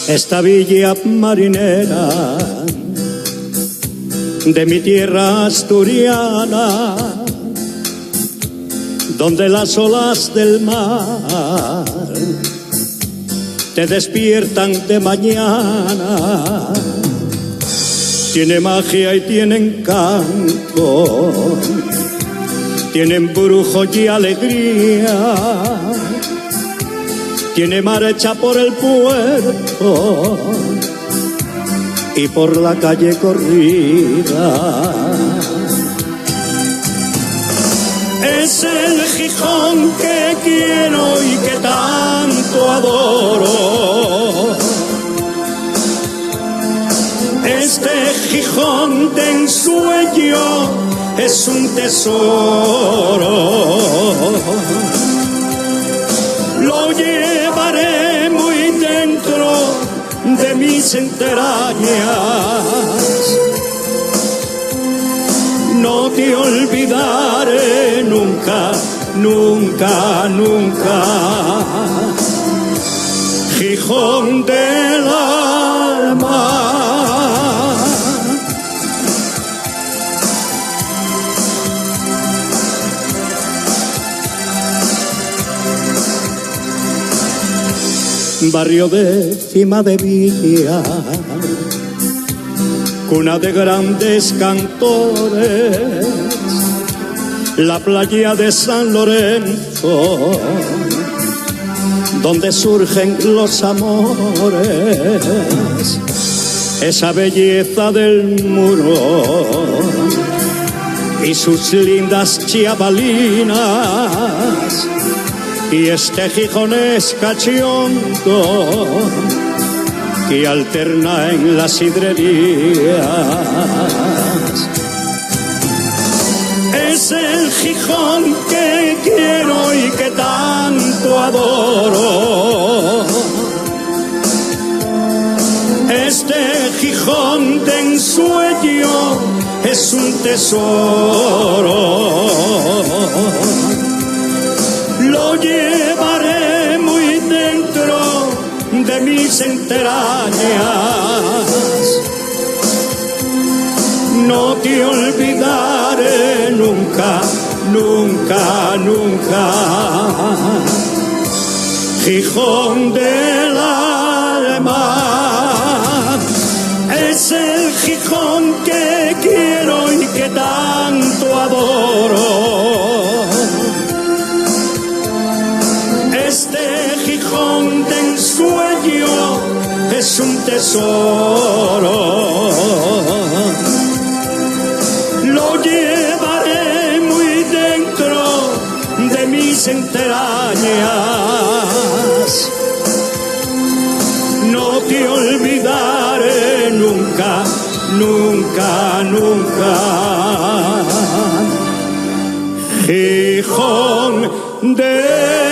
esta villa marinera de mi tierra asturiana, donde las olas del mar te despiertan de mañana. Tiene magia y tiene encanto, tienen brujo y alegría, tiene marcha por el puerto y por la calle corrida. Es el Gijón que quiero y que tanto adoro. Este Gijón de ensueño es un tesoro. Lo llevaré muy dentro de mis entrañas. No te olvidaré nunca, nunca, nunca. Gijón del alma. Barrio de cima de villa, cuna de grandes cantores, la playa de San Lorenzo, donde surgen los amores, esa belleza del muro y sus lindas chavalinas, y este Gijonés cachondo que alterna en las sidrerías. Es el Gijón que quiero y que tanto adoro. Este Gijón de ensueño es un tesoro. Lo llevaré muy dentro de mis entrañas. No te olvidaré nunca, nunca, nunca. Gijón del alma. Es el Gijón que quiero y que tanto adoro. Este Gijón de ensueño es un tesoro. Lo llevaré muy dentro de mis entrañas. No te olvidaré nunca, nunca, nunca. Gijón de